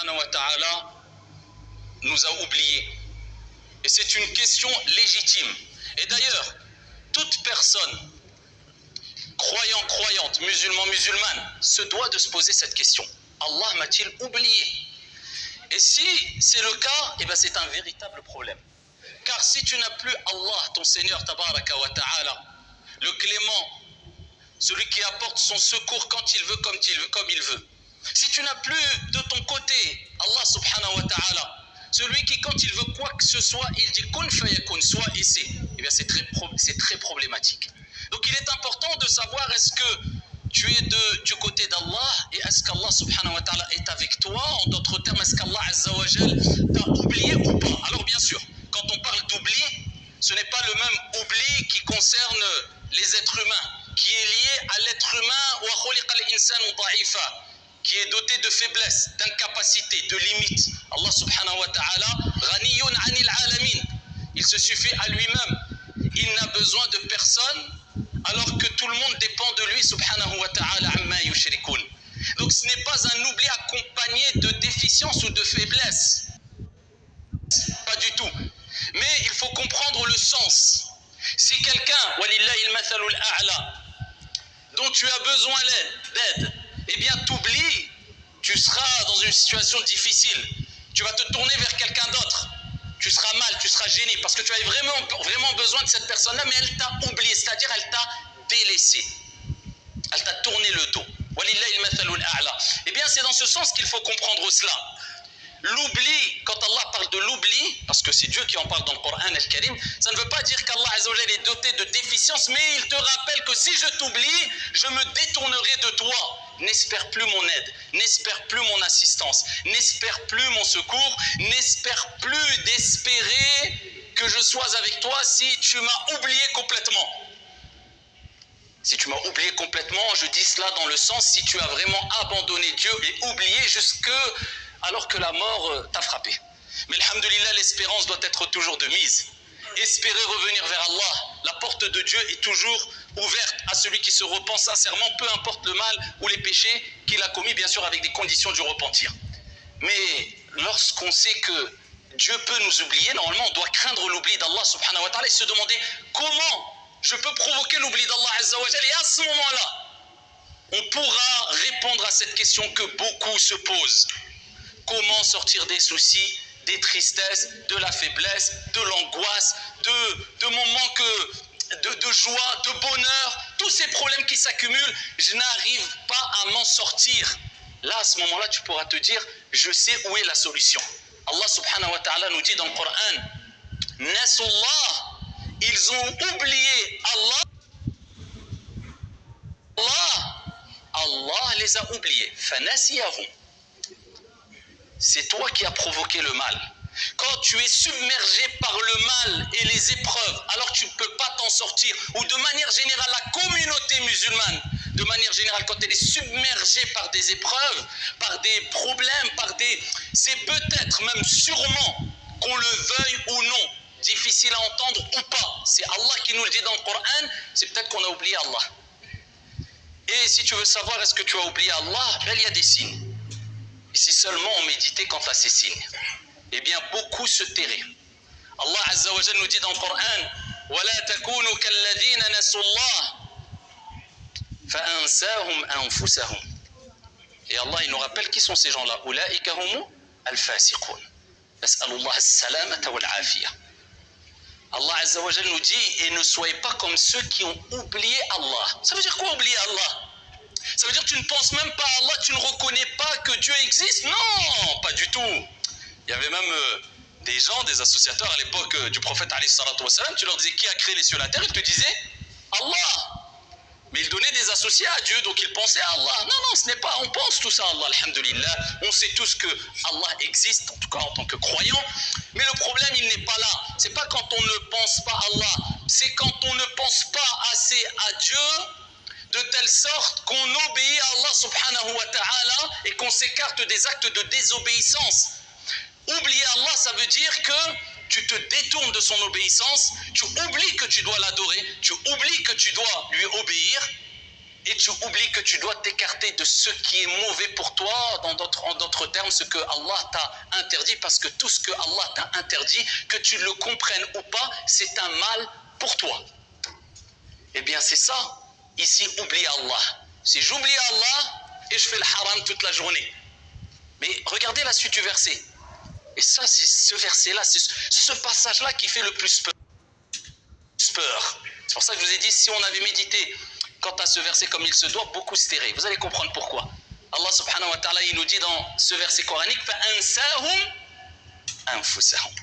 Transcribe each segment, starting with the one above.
subhanahu wa ta'ala nous a oubliés. Et c'est une question légitime. Et d'ailleurs, toute personne, croyant, croyante, musulman, musulmane, se doit de se poser cette question. Allah m'a-t-il oublié? Et si c'est le cas, eh bien c'est un véritable problème. Car si tu n'as plus Allah, ton Seigneur, tabaraka wa ta'ala, le clément, celui qui apporte son secours quand il veut, comme il veut. Si tu n'as plus de ton côté Allah subhanahu wa ta'ala, celui qui quand il veut quoi que ce soit, il dit kun fayakun, soit et c'est, eh bien c'est très problématique. Donc il est important de savoir est-ce que tu es du côté d'Allah et est-ce qu'Allah subhanahu wa ta'ala est avec toi? En d'autres termes, est-ce qu'Allah azza wa jal t'a oublié ou pas? Alors bien sûr, quand on parle d'oubli, ce n'est pas le même oubli qui concerne les êtres humains, qui est lié à l'être humain, qui est doté de faiblesse, d'incapacité, de limites. Allah subhanahu wa ta'ala, ghaniyun anil alamin. Il se suffit à lui-même. Il n'a besoin de personne, alors que tout le monde dépend de lui, subhanahu wa ta'ala, amma yushrikun. Donc ce n'est pas un oubli accompagné de déficience ou de faiblesse. Pas du tout. Mais il faut comprendre le sens. Si quelqu'un, walillahi al-mathalul a'la, dont tu as besoin d'aide, eh bien t'oublies, tu seras dans une situation difficile. Tu vas te tourner vers quelqu'un d'autre. Tu seras mal, tu seras gêné parce que tu as vraiment besoin de cette personne-là, mais elle t'a oublié, c'est-à-dire elle t'a délaissé. Elle t'a tourné le dos. Walillahi al-mathalul a'la. Eh bien c'est dans ce sens qu'il faut comprendre cela. L'oubli, quand Allah parle de l'oubli, parce que c'est Dieu qui en parle dans le Coran al-Karim, ça ne veut pas dire qu'Allah azza wa jalla est doté de déficience, mais il te rappelle que si je t'oublie, je me détournerai de toi. N'espère plus mon aide, n'espère plus mon assistance, n'espère plus mon secours, n'espère plus d'espérer que je sois avec toi si tu m'as oublié complètement. Si tu m'as oublié complètement, je dis cela dans le sens si tu as vraiment abandonné Dieu et oublié alors que la mort t'a frappé. Mais alhamdoulilah, l'espérance doit être toujours de mise. Espérer revenir vers Allah. La porte de Dieu est toujours ouverte à celui qui se repent sincèrement, peu importe le mal ou les péchés qu'il a commis, bien sûr avec des conditions du repentir. Mais lorsqu'on sait que Dieu peut nous oublier, normalement on doit craindre l'oubli d'Allah subhanahu wa ta'ala et se demander comment je peux provoquer l'oubli d'Allah azza wa jalla. Et à ce moment-là, on pourra répondre à cette question que beaucoup se posent. Comment sortir des soucis, des tristesses, de la faiblesse, de l'angoisse, de mon manque de joie, de bonheur, tous ces problèmes qui s'accumulent, je n'arrive pas à m'en sortir. Là, à ce moment-là, tu pourras te dire, je sais où est la solution. Allah subhanahu wa ta'ala nous dit dans le Coran, Nasullah, ils ont oublié Allah. Allah les a oubliés. Fanasiyahum. C'est toi qui as provoqué le mal. Quand tu es submergé par le mal et les épreuves, alors tu ne peux pas t'en sortir. Ou de manière générale, la communauté musulmane, de manière générale, quand elle est submergée par des épreuves, par des problèmes, c'est peut-être même sûrement, qu'on le veuille ou non, difficile à entendre ou pas. C'est Allah qui nous le dit dans le Coran, c'est peut-être qu'on a oublié Allah. Et si tu veux savoir est-ce que tu as oublié Allah, ben, il y a des signes. Et si seulement on méditait quant à ces signes, eh bien beaucoup se tairaient. Allah azza wa jalla nous dit dans le Coran, وَلَا تَكُونُوا كَالَّذِينَ نَسُوا اللَّهَ فَأَنْسَاهُمْ أَنفُسَهُمْ. Et Allah il nous rappelle qui sont ces gens-là. أُولَٰئِكَ هُمُ الْفَاسِقُونَ. نَسْأَلُ اللَّهَ السَّلَامَةَ وَالْعَافِيَةَ. Allah azza wa jalla nous dit, et ne soyez pas comme ceux qui ont oublié Allah. Ça veut dire quoi oublier Allah? Ça veut dire que tu ne penses même pas à Allah, tu ne reconnais pas que Dieu existe? Non, pas du tout. Il y avait même des gens, des associateurs à l'époque du prophète alayhi salatu wa salam, tu leur disais qui a créé les cieux et la terre, ils te disaient Allah. Mais ils donnaient des associés à Dieu, donc ils pensaient à Allah. Non, non, ce n'est pas, on pense tous à Allah, alhamdulillah. On sait tous que Allah existe, en tout cas en tant que croyant. Mais le problème, il n'est pas là. C'est pas quand on ne pense pas à Allah, c'est quand on ne pense pas assez à Dieu, de telle sorte qu'on obéit à Allah subhanahu wa ta'ala et qu'on s'écarte des actes de désobéissance. Oublier Allah, ça veut dire que tu te détournes de son obéissance, tu oublies que tu dois l'adorer, tu oublies que tu dois lui obéir, et tu oublies que tu dois t'écarter de ce qui est mauvais pour toi, en d'autres termes, ce que Allah t'a interdit, parce que tout ce que Allah t'a interdit, que tu le comprennes ou pas, c'est un mal pour toi. Eh bien c'est ça, ici, oublie Allah. Si j'oublie Allah et je fais le haram toute la journée. Mais regardez la suite du verset. Et ça, c'est ce verset-là, c'est ce passage-là qui fait le plus peur. C'est pour ça que je vous ai dit, si on avait médité quant à ce verset comme il se doit, beaucoup se tairait. Vous allez comprendre pourquoi. Allah subhanahu wa ta'ala, il nous dit dans ce verset coranique, فَأَنْسَاهُمْ أَنفُسَهُمْ.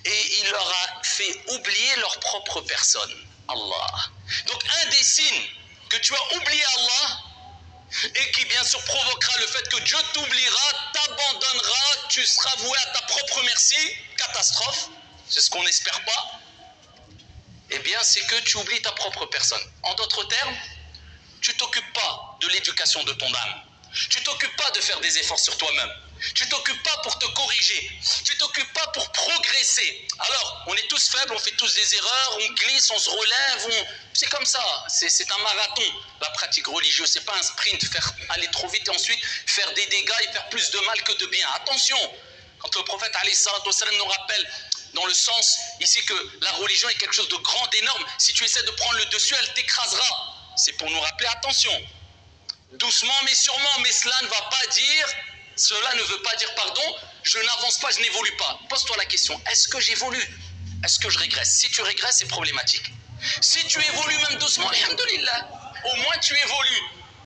Et il leur a fait oublier leur propre personne. Allah. Donc un des signes que tu as oublié Allah, et qui bien sûr provoquera le fait que Dieu t'oubliera, t'abandonnera, tu seras voué à ta propre merci, catastrophe, c'est ce qu'on n'espère pas, eh bien c'est que tu oublies ta propre personne. En d'autres termes, tu t'occupes pas de l'éducation de ton âme, tu t'occupes pas de faire des efforts sur toi-même, tu t'occupes pas pour te corriger, tu t'occupes pas pour progresser. Alors, on est tous faibles, on fait tous des erreurs, on glisse, on se relève, c'est comme ça, c'est un marathon, la pratique religieuse, c'est pas un sprint, faire aller trop vite et ensuite faire des dégâts et faire plus de mal que de bien. Attention, quand le prophète alayhi salatu wassalam nous rappelle dans le sens ici que la religion est quelque chose de grand, d'énorme, si tu essaies de prendre le dessus, elle t'écrasera. C'est pour nous rappeler, attention, doucement mais sûrement, mais cela ne va pas dire, cela ne veut pas dire, pardon, je n'avance pas, je n'évolue pas. Pose-toi la question, est-ce que j'évolue? Est-ce que je régresse? Si tu régresses, c'est problématique. Si tu évolues même doucement, alhamdoulilah, au moins tu évolues.